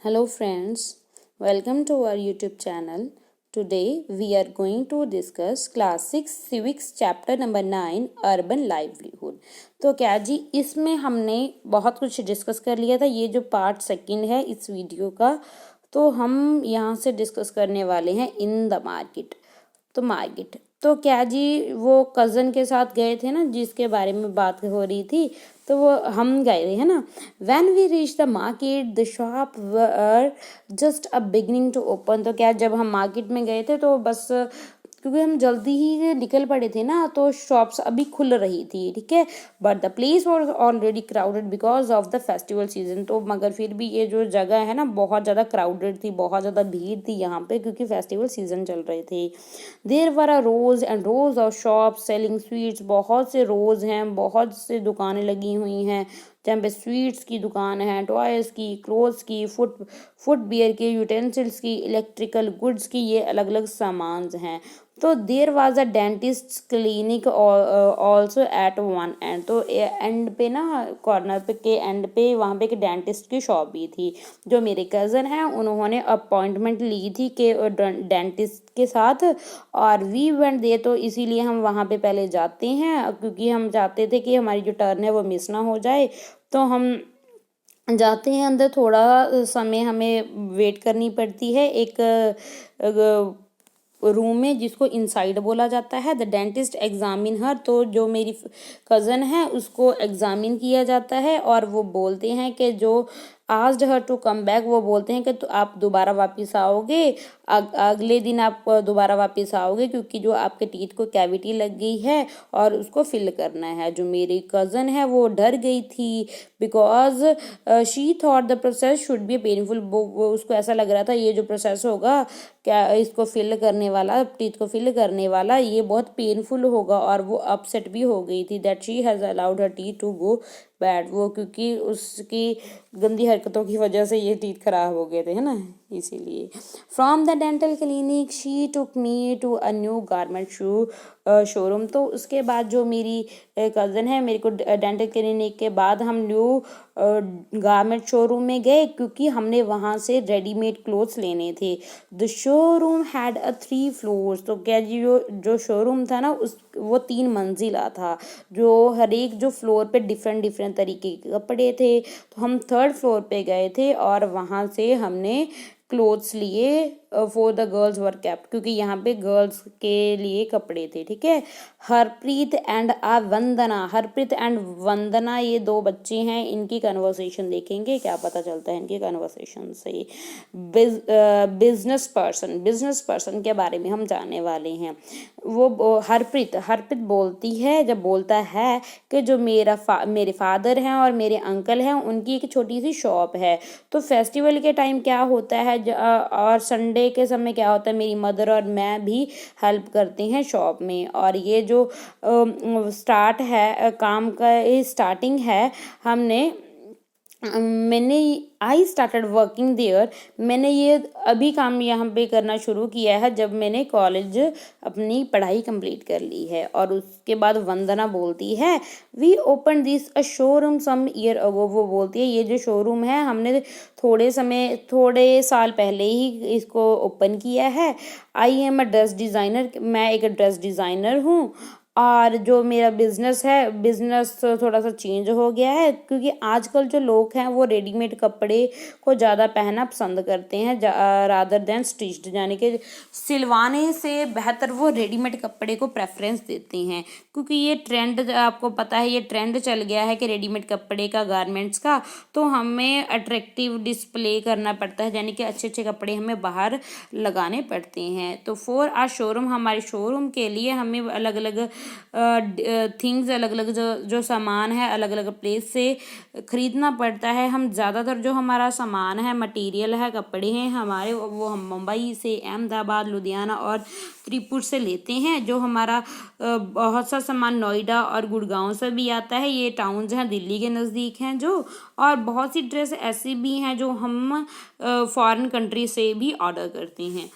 Hello friends, welcome to our YouTube channel. Today we are going to discuss class 6 civics chapter number 9 urban livelihood. तो क्या जी इसमें हमने बहुत कुछ discuss कर लिया था। ये जो पार्ट सेकंड है इस वीडियो का, तो हम यहाँ से डिस्कस करने वाले हैं इन द मार्केट। तो मार्केट तो क्या जी वो कज़न के साथ गए थे ना, जिसके बारे में बात हो रही थी, तो वो हम गए थे है ना। When we reach the market the shop were just a beginning to open. तो क्या जब हम मार्केट में गए थे तो बस क्योंकि हम जल्दी ही निकल पड़े थे ना, तो शॉप्स अभी खुल रही थी, ठीक है। But the place was already crowded because of the festival season. तो मगर फिर भी ये जो जगह है ना बहुत ज़्यादा क्राउडेड थी, बहुत ज़्यादा भीड़ थी यहाँ पे, क्योंकि फेस्टिवल सीजन चल रहे थे। There were a rows and rows of shop selling sweets. बहुत से रोज हैं, बहुत से दुकानें लगी हुई हैं जहाँ पे स्वीट्स की दुकान है, टॉयज़ की, क्लोथ्स की, फुटवियर की, यूटेंसिल्स की, इलेक्ट्रिकल गुड्स की, ये अलग अलग सामान हैं। तो there was a dentist clinic also at one end. तो एंड पे ना, कॉर्नर पे के एंड पे वहाँ पे एक डेंटिस्ट की शॉप भी थी। जो मेरे कज़न हैं उन्होंने अपॉइंटमेंट ली थी कि डेंटिस्ट के साथ, और वी वेंट दे, तो इसीलिए हम वहाँ पे पहले जाते हैं, क्योंकि हम चाहते थे कि हमारी जो टर्न है वो मिस ना हो जाए। तो हम जाते हैं अंदर, थोड़ा समय हमें वेट करनी पड़ती है एक रूम में जिसको इनसाइड बोला जाता है। द डेंटिस्ट एग्जामिन हर। तो जो मेरी कज़न है उसको एग्जामिन किया जाता है और वो बोलते हैं कि जो asked her to come back, वो बोलते हैं कि तो आप दोबारा वापस आओगे, अगले दिन आप दोबारा वापस आओगे, क्योंकि जो आपके टीथ को कैविटी लग गई है और उसको फिल करना है। जो मेरी कज़न है वो डर गई थी because she thought the process should be painful. वो उसको ऐसा लग रहा था ये जो प्रोसेस होगा, क्या इसको फिल करने वाला, टीथ को फिल करने वाला, ये बहुत पेनफुल होगा, और वो अपसेट भी हो गई थी that she has allowed her teeth to go bad. वो क्योंकि उसकी गंदी हरकतों की वजह से ये टीथ खराब हो गए थे, है ना, इसीलिए। From the dental clinic she took me to a new garment showroom. तो उसके बाद जो मेरी कज़न है, मेरे को डेंटल क्लिनिक के बाद हम न्यू गारमेंट शोरूम में गए, क्योंकि हमने वहाँ से रेडीमेड क्लोथ्स लेने थे। The showroom had a 3 floors. तो क्या जी जो शोरूम था ना वो 3 मंजिला था, जो हर एक जो फ्लोर पे डिफरेंट डिफरेंट तरीके के कपड़े थे। तो हम 3rd फ्लोर पे गए थे और वहाँ से हमने क्लोथ्स लिए for the girls were kept, क्योंकि यहाँ पे गर्ल्स के लिए कपड़े थे, ठीक है। हरप्रीत एंड वंदना। हरप्रीत एंड वंदना ये 2 बच्चे हैं, इनकी कन्वर्सेशन देखेंगे, क्या पता चलता है इनकी कन्वर्सेशन से। बिजनेस पर्सन के बारे में हम जानने वाले हैं। वो हरप्रीत बोलती है, जब बोलता है कि जो मेरे फादर हैं और मेरे अंकल हैं उनकी एक छोटी सी शॉप है। तो फेस्टिवल के टाइम क्या होता है और संडे के समय क्या होता है, मेरी मदर और मैं भी हेल्प करते हैं शॉप में। और ये जो स्टार्ट है काम का, ये स्टार्टिंग है, मैंने आई स्टार्टेड वर्किंग देयर। मैंने ये अभी काम यहाँ पे करना शुरू किया है जब मैंने कॉलेज अपनी पढ़ाई कंप्लीट कर ली है। और उसके बाद वंदना बोलती है we open this a showroom some year ago. वो बोलती है ये जो शोरूम है हमने थोड़े साल पहले ही इसको ओपन किया है। I am a dress designer. मैं एक ड्रेस डिज़ाइनर हूँ। और जो मेरा बिजनेस थोड़ा सा चेंज हो गया है, क्योंकि आजकल जो लोग हैं वो रेडीमेड कपड़े को ज़्यादा पहनना पसंद करते हैं रादर देन स्टिच्ड, यानी कि सिलवाने से बेहतर वो रेडीमेड कपड़े को प्रेफरेंस देते हैं, क्योंकि ये ट्रेंड आपको पता है, ये ट्रेंड चल गया है कि रेडीमेड कपड़े का, गारमेंट्स का। तो हमें अट्रैक्टिव डिस्प्ले करना पड़ता है, यानी कि अच्छे अच्छे कपड़े हमें बाहर लगाने पड़ते हैं। तो फॉर आवर शोरूम, हमारे शोरूम के लिए हमें अलग अलग थिंग्स, अलग अलग जो सामान है अलग अलग प्लेस से ख़रीदना पड़ता है। हम ज़्यादातर जो हमारा सामान है, मटेरियल है, कपड़े हैं हमारे, वो हम मुंबई से, अहमदाबाद, लुधियाना और त्रिपुर से लेते हैं। जो हमारा बहुत सा सामान नोएडा और गुड़गांव से भी आता है, ये टाउन्स हैं दिल्ली के नज़दीक हैं जो। और बहुत सी ड्रेस ऐसी भी हैं जो हम फॉरेन कंट्री से भी ऑर्डर करते हैं।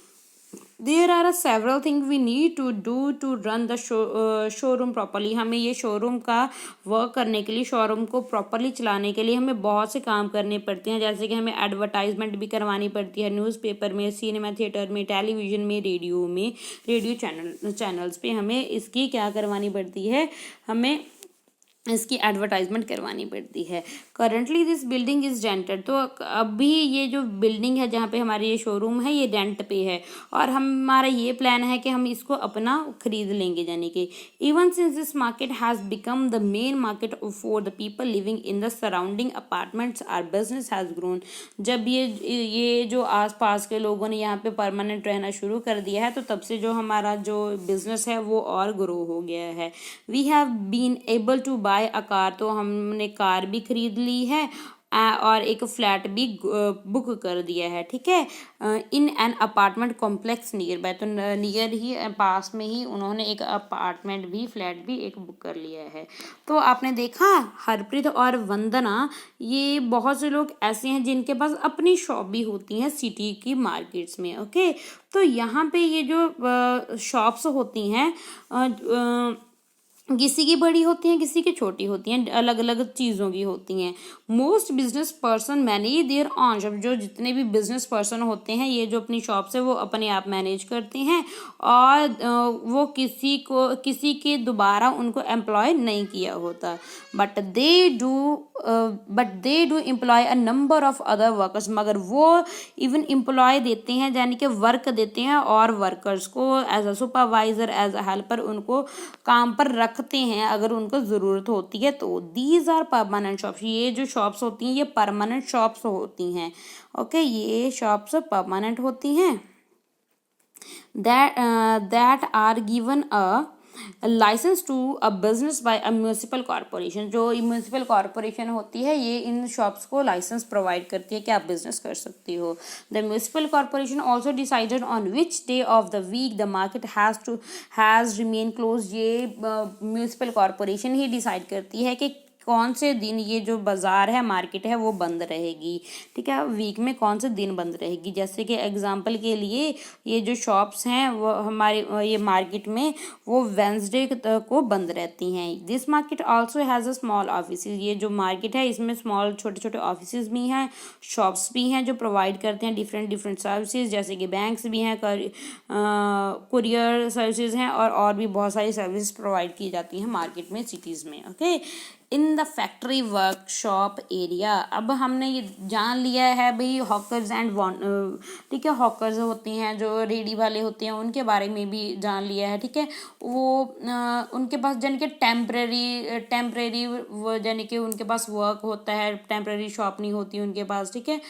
There are several thing we need to do to run the showroom properly. हमें ये शोरूम का वर्क करने के लिए, शोरूम को प्रॉपरली चलाने के लिए हमें बहुत से काम करने पड़ते हैं, जैसे कि हमें एडवर्टाइजमेंट भी करवानी पड़ती है न्यूज़पेपर में, सिनेमा थिएटर में, टेलीविज़न में, रेडियो चैनल्स पे हमें इसकी क्या करवानी पड़ती है, हमें इसकी एडवर्टाइजमेंट करवानी पड़ती है। Currently this building is rented, तो अभी ये जो बिल्डिंग है जहाँ पे हमारी ये शोरूम है ये रेंट पे है, और हमारा ये प्लान है कि हम इसको अपना खरीद लेंगे। यानी कि even since this market has become the main market for the people living in the surrounding apartments, our business has grown. जब ये जो आसपास के लोगों ने यहाँ पे परमानेंट रहना शुरू कर दिया है, तो तब से जो हमारा जो बिजनेस है वो और ग्रो हो गया है। We have been able to buy a car, तो हमने कार भी खरीद ली है और एक फ्लैट भी बुक कर दिया है। ठीक है, in an apartment complex near by, तो नियर ही पास में ही उन्होंने एक अपार्टमेंट भी, फ्लैट भी एक बुक कर लिया है। तो आपने देखा हरप्रीत और वंदना, ये बहुत से लोग ऐसे हैं जिनके पास अपनी शॉप भी होती हैं सिटी की मार्केट्स में। ओके, तो यहाँ पे ये जो शॉप्स होती हैं किसी की बड़ी होती हैं, किसी की छोटी होती हैं, अलग अलग चीज़ों की होती हैं। Most business person manage there on shop, जो जितने भी बिजनेस पर्सन होते हैं ये जो अपनी शॉप से वो अपने आप मैनेज करते हैं, और वो किसी के दोबारा उनको एम्प्लॉय नहीं किया होता। But they do employ a number of other workers, मगर वो इवन एम्प्लॉय देते हैं, यानी कि वर्क देते हैं और वर्कर्स को as a supervisor, as a helper उनको काम पर रखते हैं अगर उनको ज़रूरत होती है। तो दीज आर परमानेंट शॉप्स, ये जो शॉप्स होती हैं ये परमानेंट शॉप्स होती हैं। ओके, ये शॉप्स परमानेंट होती हैं। That are given a license to a business by a municipal corporation, जो म्यूनिसिपल कॉरपोरेशन होती है ये इन शॉप्स को लाइसेंस प्रोवाइड करती है कि आप बिजनेस कर सकती हो। The municipal corporation also decided on which day of the week the market has remain close, ये म्यूनिसिपल कॉरपोरेशन ही डिसाइड करती है कि कौन से दिन ये जो बाज़ार है, मार्केट है, वो बंद रहेगी। ठीक है, वीक में कौन से दिन बंद रहेगी। जैसे कि एग्जांपल के लिए ये जो शॉप्स हैं वो हमारे ये मार्केट में वो वेंसडे को बंद रहती हैं। This market also has a small office, ये जो मार्केट है इसमें स्मॉल छोटे छोटे ऑफिस भी हैं, शॉप्स भी हैं जो प्रोवाइड करते हैं डिफरेंट सर्विसेज, जैसे कि बैंक्स भी हैं, कुरियर सर्विसेज हैं, और भी बहुत सारी सर्विस प्रोवाइड की जाती हैं मार्केट में, सिटीज़ में। Okay, in the factory workshop area, अब हमने ये जान लिया है भाई हॉकर्स एंड ठीक है, हॉकर्स होते हैं जो रेडी वाले होते हैं उनके बारे में भी जान लिया है। ठीक है, वो उनके पास यानी कि टेम्परेरी यानी कि उनके पास वर्क होता है, टेम्परेरी शॉप नहीं होती उनके पास। ठीक है,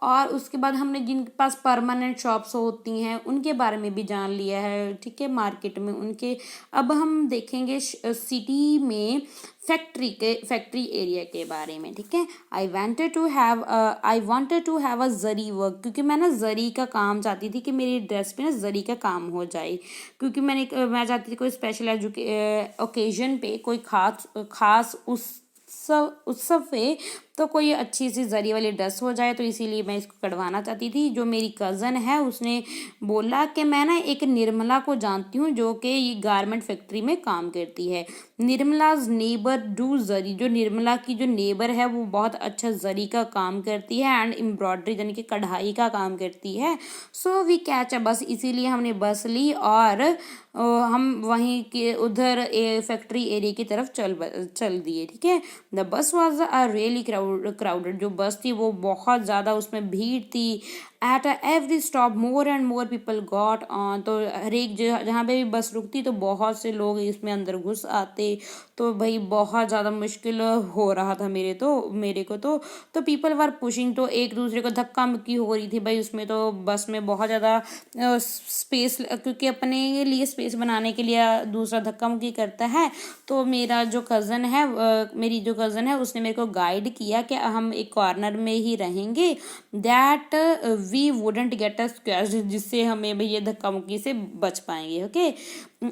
और उसके बाद हमने जिनके पास परमानेंट शॉप्स होती हैं उनके बारे में भी जान लिया है। ठीक है, मार्केट में उनके। अब हम देखेंगे सिटी में फैक्ट्री एरिया के बारे में। ठीक है, I wanted to have a zari work, क्योंकि मैं ना जरी का काम चाहती थी कि मेरी ड्रेस पे ना जरी का काम हो जाए, क्योंकि मैं चाहती थी कोई स्पेशल ओकेजन पे, कोई खास उत्सव पे तो कोई अच्छी सी जरी वाली ड्रेस हो जाए, तो इसीलिए मैं इसको कटवाना चाहती थी। जो मेरी कज़न है उसने बोला कि मैं ना एक निर्मला को जानती हूँ जो कि ये गारमेंट फैक्ट्री में काम करती है। निर्मलाज नेबर डू जरी, जो निर्मला की जो नेबर है वो बहुत अच्छा जरी का काम करती है एंड एम्ब्रॉयडरी यानी कि कढ़ाई का काम करती है। सो वी कैच अ बस, इसीलिए हमने बस ली और हम वहीं के उधर फैक्ट्री एरिया की तरफ चल दिए। ठीक है, the bus was a really crowded, जो बस थी वो बहुत ज़्यादा उसमें भीड़ थी। At every stop more and more people got on, तो हर एक जहाँ पे भी बस रुकती तो बहुत से लोग इसमें अंदर घुस आते, तो भाई बहुत ज़्यादा मुश्किल हो रहा था मेरे को तो पीपल वर पुशिंग, तो एक दूसरे को धक्का मुक्की हो रही थी भाई उसमें। तो बस में बहुत ज़्यादा स्पेस, क्योंकि अपने लिए स्पेस बनाने के लिए दूसरा धक्का मुक्की करता है। तो मेरी जो कज़न है उसने मेरे को गाइड किया किया कि हम एक कॉर्नर में ही रहेंगे, that we wouldn't get a scratch, जिससे हमें भैया धक्का मुक्की से बच पाएंगे। Okay,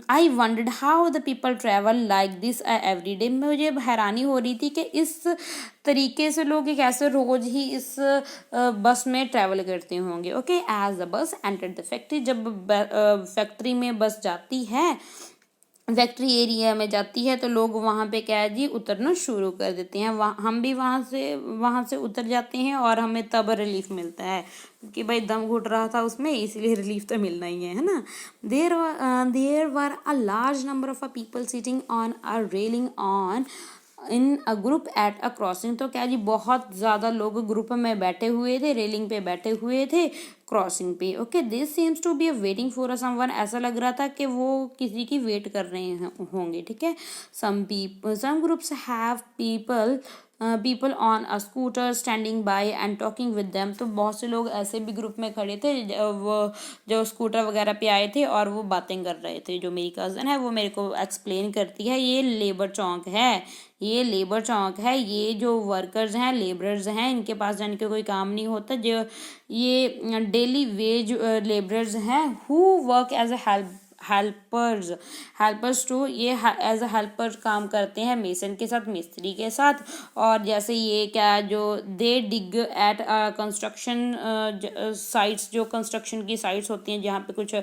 I wondered how the people travel like this every day. मुझे हैरानी हो रही थी कि इस तरीके से लोग कैसे रोज ही इस बस में ट्रैवल करते होंगे। Okay, as the bus entered the factory, जब फैक्ट्री में बस जाती है, फैक्ट्री एरिया में जाती है, तो लोग वहाँ पे क्या है जी, उतरना शुरू कर देते हैं। हम भी वहाँ से उतर जाते हैं और हमें तब रिलीफ मिलता है, क्योंकि भाई दम घुट रहा था उसमें, इसलिए रिलीफ तो मिलना ही है ना। There were a large number of people sitting on a railing on in a group at a crossing. तो क्या जी, बहुत ज़्यादा लोग ग्रुप में बैठे हुए थे, रेलिंग पे बैठे हुए थे क्रॉसिंग पे। Okay, this seems to be waiting for someone, ऐसा लग रहा था कि वो किसी की वेट कर रहे होंगे। ठीक है, some groups have people on a scooter standing by and talking with them. तो बहुत से लोग ऐसे भी ग्रुप में खड़े थे, वो जो स्कूटर वगैरह पे आए थे और वो बातें कर रहे थे। जो मेरी कज़न है वो मेरे को एक्सप्लेन करती है, ये लेबर चौक है, ये लेबर चौक है, ये जो वर्कर्स हैं, लेबरर्स हैं, इनके पास जाने के कोई काम नहीं होता, जो ये डेली वेज लेबरर्स हैं, who work as a helpers too, ये एज अ हेल्पर काम करते हैं मेसन के साथ, मिस्त्री के साथ। और जैसे ये क्या, जो दे डिग एट कंस्ट्रक्शन साइट्स, जो कंस्ट्रक्शन की साइट्स होती हैं जहाँ पे कुछ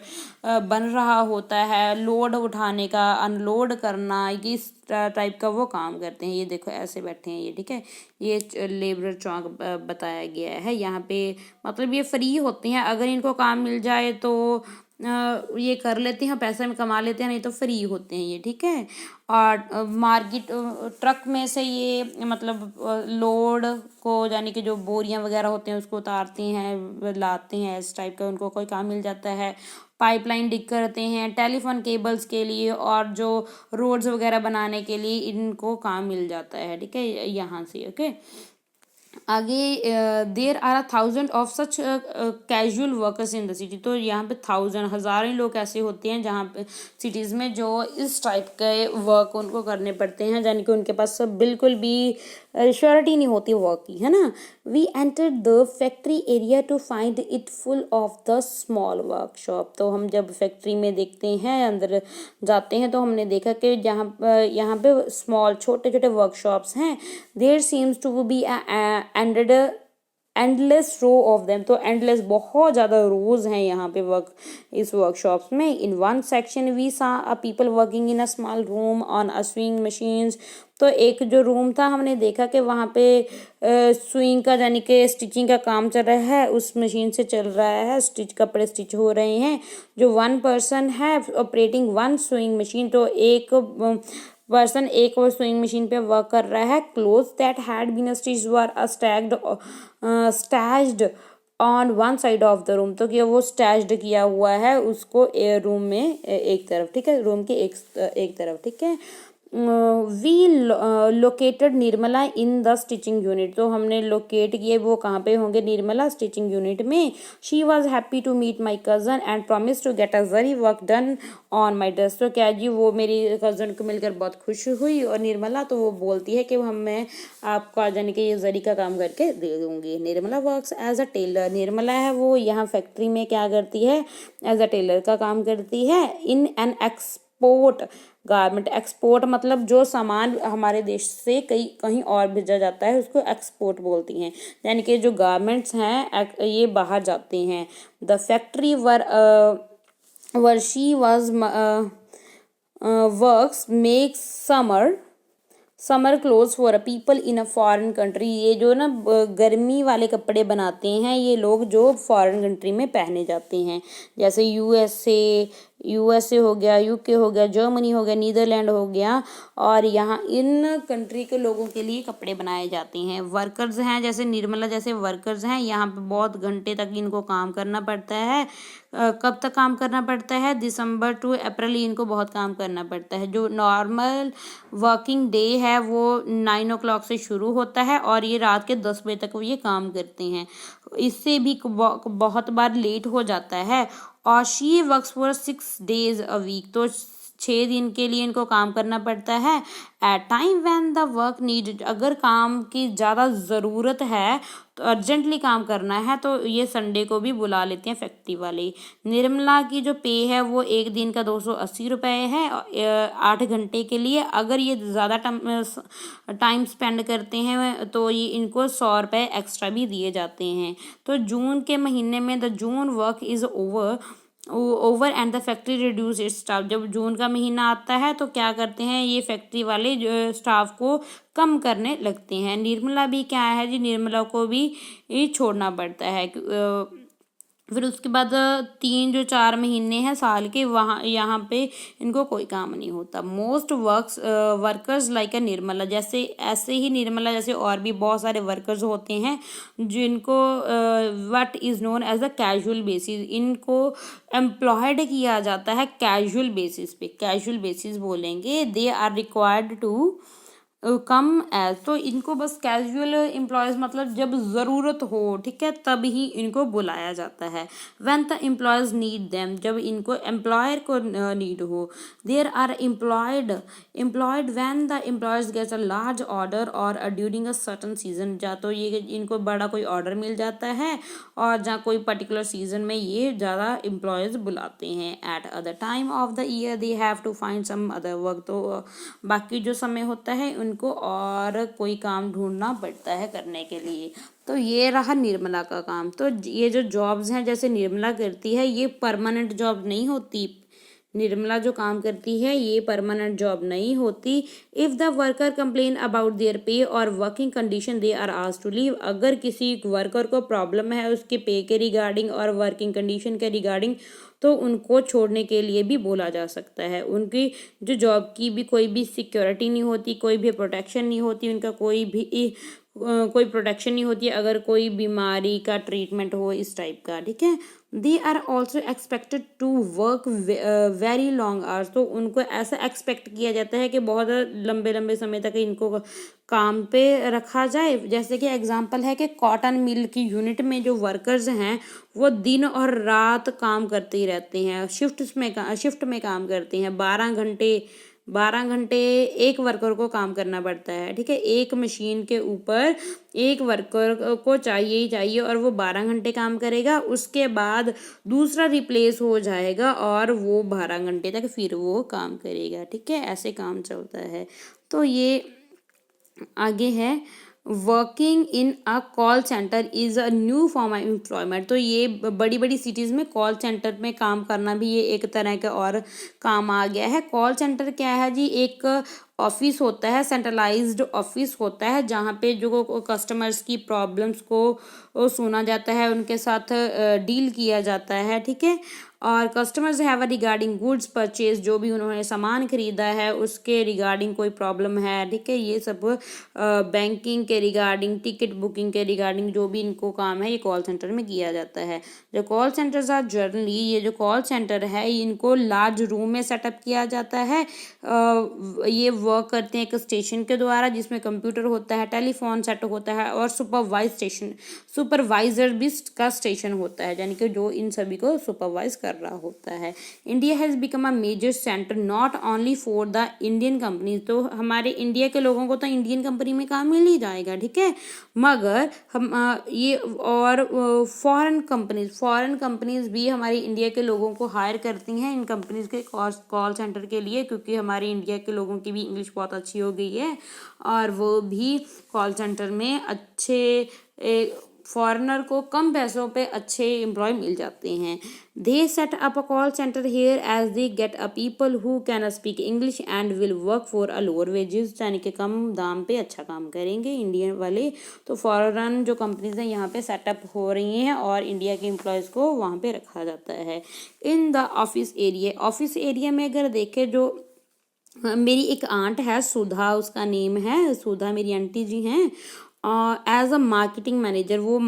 बन रहा होता है, लोड उठाने का, अनलोड करना, इस टाइप का वो काम करते हैं। ये देखो ऐसे बैठे हैं ये। ठीक है, ये लेबर चौक बताया गया है यहाँ पे। मतलब ये फ्री होते हैं, अगर इनको काम मिल जाए तो ये कर लेते हैं, पैसे में कमा लेते हैं, नहीं तो फ्री होते हैं ये। ठीक है, और मार्केट ट्रक में से ये मतलब लोड को, यानी कि जो बोरियां वगैरह होते हैं उसको उतारते हैं, लाते हैं, इस टाइप का उनको कोई काम मिल जाता है। पाइपलाइन डिग करते हैं टेलीफोन केबल्स के लिए, और जो रोड्स वगैरह बनाने के लिए इनको काम मिल जाता है। ठीक है, यहाँ से। ओके, आगे there are 1000 of such casual workers in the city. तो यहाँ पे 1000 हज़ारों लोग ऐसे होते हैं जहाँ पे सिटीज़ में जो इस टाइप के वर्क उनको करने पड़ते हैं, यानी कि उनके पास सब बिल्कुल भी श्योरिटी नहीं होती वर्क की, है ना। We enter the factory area to find it full of the small workshop. तो हम जब फैक्ट्री में देखते हैं, अंदर जाते हैं, तो हमने देखा कि यहाँ पे स्मॉल छोटे छोटे वर्कशॉप्स हैं। There seems to be endless row of them. तो एंडलेस बहुत ज़्यादा रोज हैं यहाँ पे इस वर्कशॉप्स में। In one section we saw a people working in a small room on a sewing machines. तो एक जो रूम था, हमने देखा कि वहाँ पे स्विंग का, यानी कि स्टिचिंग का काम चल रहा है, उस मशीन से चल रहा है, कपड़े स्टिच हो रहे हैं। जो वन पर्सन है ऑपरेटिंग वन स्विंग मशीन, तो एक पर्सन एक और स्विंग मशीन पे वर्क कर रहा है। Clothes that had been stitched were stashed on one side of the room. तो क्या वो स्टैश्ड किया हुआ है उसको रूम में एक तरफ। ठीक है, रूम के एक तरफ। ठीक है, we located Nirmala in the stitching unit. तो हमने लोकेट किए वो कहाँ पे होंगे, निर्मला स्टिचिंग यूनिट में। She was happy to meet my cousin and promise to get a zari work done on my dress. तो क्या जी, वो मेरी कज़न को मिलकर बहुत खुश हुई, और निर्मला तो वो बोलती है कि मैं आपका, यानी कि ये जरी का काम करके दे दूँगी। Nirmala works as a tailor. Nirmala है वो यहाँ फैक्ट्री में क्या करती है, एज अ टेलर का काम करती है। In an export garment. Export मतलब जो सामान हमारे देश से कहीं और भेजा जाता है उसको एक्सपोर्ट बोलती हैं, यानी कि जो गारमेंट्स हैं ये बाहर जाते हैं। The factory were she was works make summer clothes for a people in a foreign country. ये जो ना गर्मी वाले कपड़े बनाते हैं ये लोग, जो फॉरेन कंट्री में पहने जाते हैं, जैसे यूएसए हो गया, यूके हो गया, जर्मनी हो गया, नीदरलैंड हो गया, और यहाँ इन कंट्री के लोगों के लिए कपड़े बनाए जाते हैं। वर्कर्स हैं, जैसे निर्मला जैसे वर्कर्स हैं, यहाँ पे बहुत घंटे तक इनको काम करना पड़ता है। कब तक काम करना पड़ता है, दिसंबर टू अप्रैल इनको बहुत काम करना पड़ता है। जो नॉर्मल वर्किंग डे है वो 9 o'clock से शुरू होता है, और ये रात के 10 बजे तक वो ये काम करते हैं। इससे भी बहुत बार लेट हो जाता है। और she works for 6 days a week. तो 6 दिन के लिए इनको काम करना पड़ता है। At time when the work need, अगर काम की ज़्यादा ज़रूरत है तो अर्जेंटली काम करना है तो ये संडे को भी बुला लेते हैं फैक्ट्री वाले। निर्मला की जो पे है वो एक दिन का 280 रुपये है 8 घंटे के लिए। अगर ये ज़्यादा टाइम स्पेंड करते हैं तो ये इनको 100 रुपये एक्स्ट्रा भी दिए जाते हैं। तो जून के महीने में the June work is over and the factory reduce it's staff, जब जून का महीना आता है तो क्या करते हैं ये फैक्ट्री वाले जो स्टाफ को कम करने लगते हैं। निर्मला भी क्या है जी, निर्मला को भी ये छोड़ना पड़ता है। फिर उसके बाद 3 जो 4 महीने हैं साल के, वहाँ यहाँ पे इनको कोई काम नहीं होता। मोस्ट वर्कर्स लाइक अ निर्मला, जैसे ऐसे ही निर्मला जैसे और भी बहुत सारे वर्कर्स होते हैं जिनको what is known as a casual basis, इनको एम्प्लॉयड किया जाता है कैजुअल बेसिस पे। कैजुअल बेसिस बोलेंगे, they are required to come as, तो इनको बस कैजुअल एम्प्लॉयज़ मतलब जब ज़रूरत हो, ठीक है, तब ही इनको बुलाया जाता है। When the employees need them, जब इनको एम्प्लॉयर को नीड हो। There are employed when the employees gets a large order और ड्यूरिंग अ सर्टन सीजन, या तो ये इनको बड़ा कोई ऑर्डर मिल जाता है और जहाँ कोई पर्टिकुलर सीजन में ये ज़्यादा एम्प्लॉयज़ बुलाते हैं। At other time of the year they have to find some other work, तो बाकी जो समय होता है उनको और कोई काम ढूंढना पड़ता है करने के लिए। तो ये रहा निर्मला का काम। तो ये जो जॉब्स हैं जैसे निर्मला करती है ये परमानेंट जॉब नहीं होती। निर्मला जो काम करती है ये परमानेंट जॉब नहीं होती। If the worker complain about their pay और working condition they are asked to leave, अगर किसी वर्कर को प्रॉब्लम है उसके पे के रिगार्डिंग और वर्किंग कंडीशन के रिगार्डिंग तो उनको छोड़ने के लिए भी बोला जा सकता है। उनकी जो जॉब की भी कोई भी सिक्योरिटी नहीं होती, कोई भी प्रोटेक्शन नहीं होती, उनका कोई प्रोटेक्शन नहीं होती अगर कोई बीमारी का ट्रीटमेंट हो इस टाइप का, ठीक है। They are also expected to work very long hours, तो उनको ऐसा एक्सपेक्ट किया जाता है कि बहुत लंबे लंबे समय तक इनको काम पे रखा जाए। जैसे कि एग्जांपल है कि कॉटन मिल की यूनिट में जो वर्कर्स हैं वो दिन और रात काम करते ही रहते हैं, शिफ्ट में काम करते हैं। 12 घंटे एक वर्कर को काम करना पड़ता है, ठीक है। एक मशीन के ऊपर एक वर्कर को चाहिए ही चाहिए और वो 12 घंटे काम करेगा, उसके बाद दूसरा रिप्लेस हो जाएगा और वो 12 घंटे तक फिर वो काम करेगा, ठीक है। ऐसे काम चलता है। तो ये आगे है, working in a call centre is a new form of employment, तो ये बड़ी बड़ी सिटीज़ में कॉल सेंटर में काम करना भी ये एक तरह का और काम आ गया है। कॉल सेंटर क्या है जी, एक ऑफिस होता है, सेंट्रलाइज्ड ऑफिस होता है जहाँ पे जो कस्टमर्स की प्रॉब्लम्स को सुना जाता है, उनके साथ डील किया जाता है, ठीक है। और customers have regarding goods purchase, जो भी उन्होंने सामान खरीदा है उसके रिगार्डिंग कोई प्रॉब्लम है, ठीक है। ये सब बैंकिंग के रिगार्डिंग, टिकट बुकिंग के रिगार्डिंग जो भी इनको काम है ये कॉल सेंटर में किया जाता है। जो कॉल सेंटर्स आर जनरली, ये जो कॉल सेंटर है इनको लार्ज रूम में सेटअप किया जाता है। ये वर्क करते हैं एक स्टेशन के द्वारा जिसमें कंप्यूटर होता है, टेलीफोन सेट होता है और सुपरवाइजर भी का स्टेशन होता है, यानी कि जो इन सभी को सुपरवाइज कर रहा होता है। India has become a major centre not only for the Indian company, तो हमारे इंडिया के लोगों को तो इंडियन कंपनी में काम मिल ही जाएगा, ठीक है। मगर हम ये और फॉरेन कंपनीज भी हमारी इंडिया के लोगों को हायर करती हैं इन कंपनीज के कॉल सेंटर के लिए, क्योंकि हमारे इंडिया के लोगों की भी इंग्लिश बहुत अच्छी हो गई है और वो भी कॉल सेंटर में अच्छे फॉरेनर को कम पैसों पे अच्छे एम्प्लॉय मिल जाते हैं। They set up a call centre here as they get a people who can speak English and will work for a lower wages, यानी कि कम दाम पे अच्छा काम करेंगे इंडियन वाले। तो फॉरेन जो कंपनीज हैं यहाँ पे सेटअप हो रही हैं और इंडिया के एम्प्लॉयज़ को वहाँ पे रखा जाता है। इन द ऑफिस एरिया में अगर देखें, जो मेरी एक आंट है सुधा, उसका नेम है सुधा, मेरी आंटी जी हैं। एज अ मार्केटिंग मैनेजर, वो एज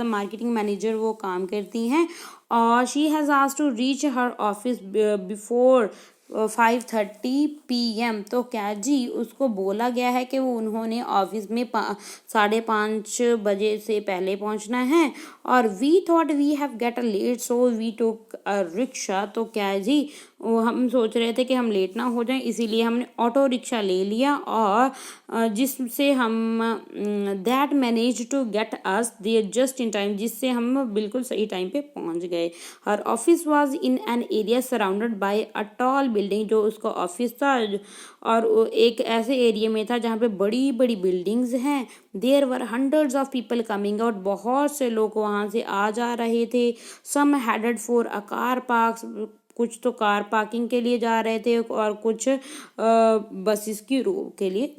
अ मार्केटिंग मैनेजर वो काम करती हैं और she has asked to reach her office before 5:30 PM, तो क्या जी उसको बोला गया है कि वो उन्होंने ऑफिस में 5:30 बजे से पहले पहुंचना है और we thought we have get a late so we took a rickshaw, तो क्या जी हम सोच रहे थे कि हम लेट ना हो जाएं, इसीलिए हमने ऑटो रिक्शा ले लिया और जिससे हम that manage to get us there just in time, जिससे हम बिल्कुल सही टाइम पे पहुंच गए। Her office was in an area surrounded by a tall building, जो उसका ऑफिस था और एक ऐसे एरिया में था जहाँ पे बड़ी बड़ी बिल्डिंग्स हैं। There were hundreds of people coming out, बहुत से लोग वहाँ से आ जा रहे थे। Some headed for a car park, कुछ तो कार पार्किंग के लिए जा रहे थे और कुछ बसेस की रो के लिए,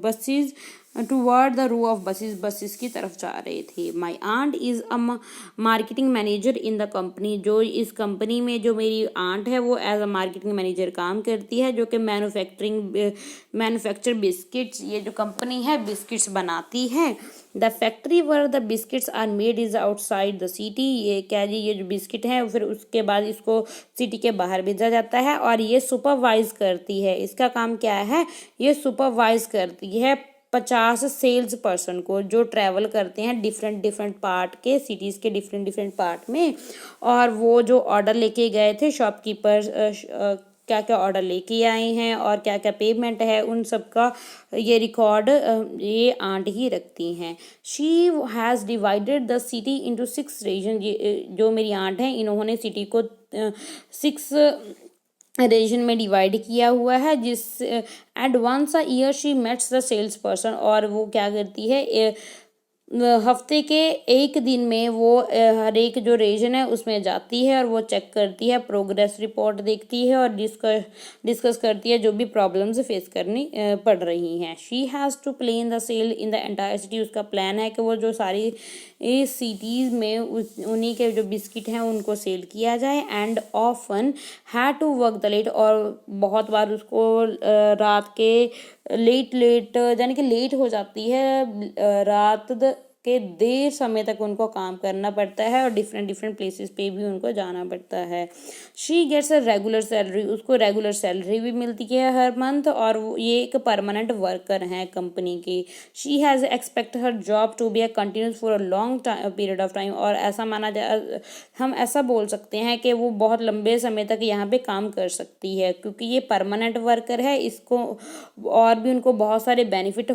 buses toward the row of buses, buses की तरफ जा रहे थे। My aunt is a marketing manager in the company, जो इस कंपनी में जो मेरी आंट है वो एज अ मार्केटिंग मैनेजर काम करती है, जो कि मैन्युफैक्चर बिस्किट्स, ये जो कंपनी है बिस्किट्स बनाती है। The factory where the biscuits are made is outside the city, ये क्या जी, ये जो बिस्किट है फिर उसके बाद इसको सिटी के बाहर भेजा जाता है और ये सुपरवाइज करती है। इसका काम क्या है, ये सुपरवाइज करती है 50 सेल्स पर्सन को, जो ट्रैवल करते हैं डिफरेंट डिफरेंट पार्ट के, सिटीज़ के डिफरेंट डिफरेंट पार्ट में, और वो जो ऑर्डर लेके गए थे शॉपकीपर क्या क्या ऑर्डर लेके आए हैं और क्या क्या पेमेंट है, उन सब का ये रिकॉर्ड ये आंट ही रखती हैं। She has divided the city into 6 region, जो मेरी आंट हैं इन्होंने सिटी को 6 रीजन में डिवाइड किया हुआ है। जिस at once a year she meets the sales person, और वो क्या करती है हफ्ते के एक दिन में वो हर एक जो रीजन है उसमें जाती है और वो चेक करती है, प्रोग्रेस रिपोर्ट देखती है और डिस्कस करती है जो भी प्रॉब्लम्स फेस करनी पड़ रही हैं। She has to plan the sale in the entire city, उसका प्लान है कि वो जो सारी सिटीज़ में उन्हीं के जो बिस्किट हैं उनको सेल किया जाए। And often had to work the late, और बहुत बार उसको रात के लेट यानी कि लेट हो जाती है, रात के देर समय तक उनको काम करना पड़ता है और डिफरेंट डिफरेंट प्लेसेस पे भी उनको जाना पड़ता है। She gets a regular salary, उसको रेगुलर सैलरी भी मिलती है हर मंथ, और ये एक परमानेंट वर्कर हैं कंपनी की। She has expect her job to be a continuous for a long period of time, और ऐसा माना जा, हम ऐसा बोल सकते हैं कि वो बहुत लंबे समय तक यहाँ पे काम कर सकती है, क्योंकि ये परमानेंट वर्कर है। इसको और भी उनको बहुत सारे बेनिफिट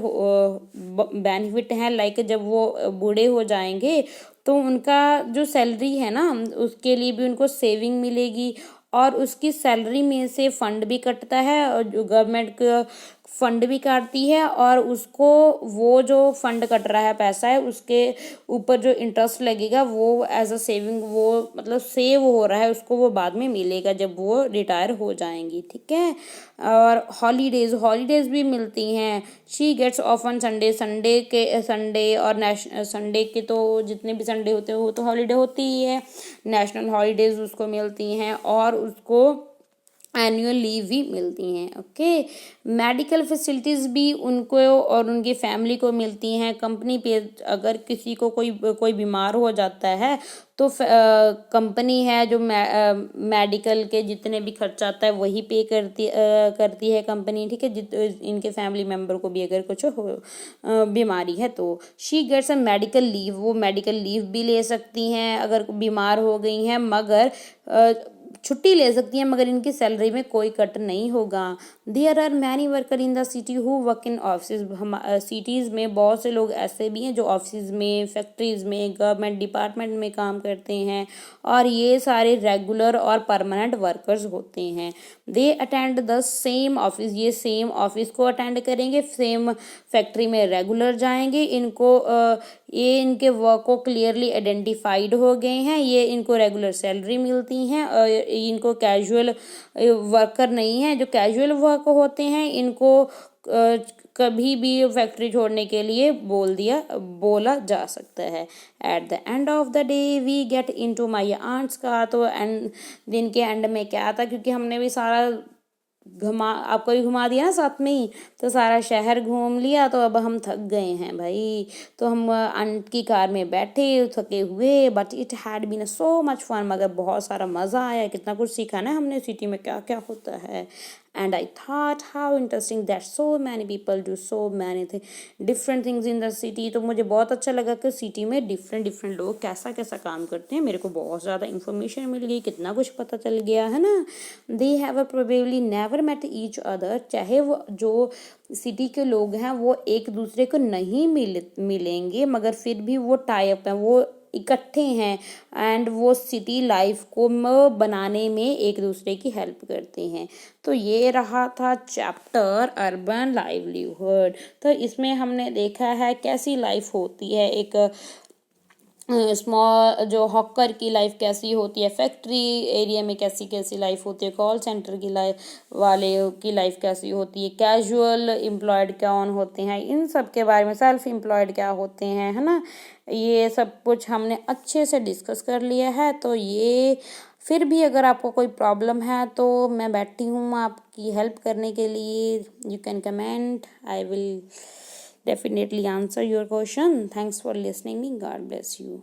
हैं, लाइक जब वो बूढ़े हो जाएंगे तो उनका जो सैलरी है ना उसके लिए भी उनको सेविंग मिलेगी, और उसकी सैलरी में से फंड भी कटता है और जो गवर्नमेंट का फंड भी काटती है, और उसको वो जो फंड कट रहा है पैसा है उसके ऊपर जो इंटरेस्ट लगेगा वो एज अ सेविंग, वो मतलब सेव हो रहा है, उसको वो बाद में मिलेगा जब वो रिटायर हो जाएंगी। ठीक है, और हॉलीडेज भी मिलती हैं। शी गेट्स ऑफन संडे और संडे के तो जितने भी संडे होते हैं वो तो हॉलीडे होती ही है, नेशनल हॉलीडेज उसको मिलती हैं और उसको एनुअल लीव भी मिलती हैं। ओके, मेडिकल फैसिलिटीज़ भी उनको और उनकी फैमिली को मिलती हैं कंपनी पे। अगर किसी को कोई बीमार हो जाता है तो कंपनी है जो मेडिकल के जितने भी खर्चा आता है वही पे करती है कंपनी। ठीक है, इनके फैमिली मेम्बर को भी अगर कुछ बीमारी है तो she gets a medical leave, वो मेडिकल लीव भी ले सकती हैं अगर बीमार हो गई हैं, मगर छुट्टी ले सकती हैं, मगर इनकी सैलरी में कोई कट नहीं होगा। There are many worker in the city who work in office, cities में बहुत से लोग ऐसे भी हैं जो ऑफिस में, फैक्ट्रीज में, गवर्नमेंट डिपार्टमेंट में काम करते हैं, और ये सारे रेगुलर और परमानेंट वर्कर्स होते हैं। They attend the same office, ये सेम ऑफिस को अटेंड करेंगे, सेम फैक्ट्री में रेगुलर जाएंगे। ये इनके वर्क को क्लियरली आइडेंटिफाइड हो गए हैं, ये इनको रेगुलर सैलरी मिलती हैं, और इनको कैजुअल वर्कर नहीं है। जो कैजुअल वर्क होते हैं इनको कभी भी फैक्ट्री छोड़ने के लिए बोला जा सकता है। At the end of the day we get into my aunt's का, तो दिन के एंड में क्या था, क्योंकि हमने भी सारा आपको भी घुमा दिया ना साथ में ही, तो सारा शहर घूम लिया, तो अब हम थक गए हैं भाई। तो हम आंट की कार में बैठे थके हुए, but it had been so much fun, मगर बहुत सारा मज़ा आया, कितना कुछ सीखा ना हमने सिटी में क्या क्या होता है। and I thought how interesting that so many people do so many different things in the city. तो मुझे बहुत अच्छा लगा कि सिटी में डिफरेंट लोग कैसा कैसा काम करते हैं. मेरे को बहुत ज़्यादा इन्फॉर्मेशन मिल गई, कितना कुछ पता चल गया है ना. They have probably never met each other. चाहे वो जो सिटी के लोग हैं वो एक दूसरे को नहीं मिलेंगे, मगर फिर भी वो टाई अप हैं, वो इकट्ठे हैं एंड वो सिटी लाइफ को बनाने में एक दूसरे की हेल्प करते हैं. तो ये रहा था चैप्टर अर्बन लाइवलीहुड. तो इसमें हमने देखा है कैसी लाइफ होती है, एक स्मॉल जो हॉकर की लाइफ कैसी होती है, फैक्ट्री एरिया में कैसी कैसी लाइफ होती है, कॉल सेंटर की लाइफ वाले की लाइफ कैसी होती है, कैजुअल एम्प्लॉयड कौन होते हैं, इन सब के बारे में, सेल्फ एम्प्लॉयड क्या होते हैं, है ना. ये सब कुछ हमने अच्छे से डिस्कस कर लिया है. तो ये फिर भी अगर आपको कोई प्रॉब्लम है तो मैं बैठी हूँ आपकी हेल्प करने के लिए. You can comment, I will definitely answer your question. Thanks for listening me. God bless you.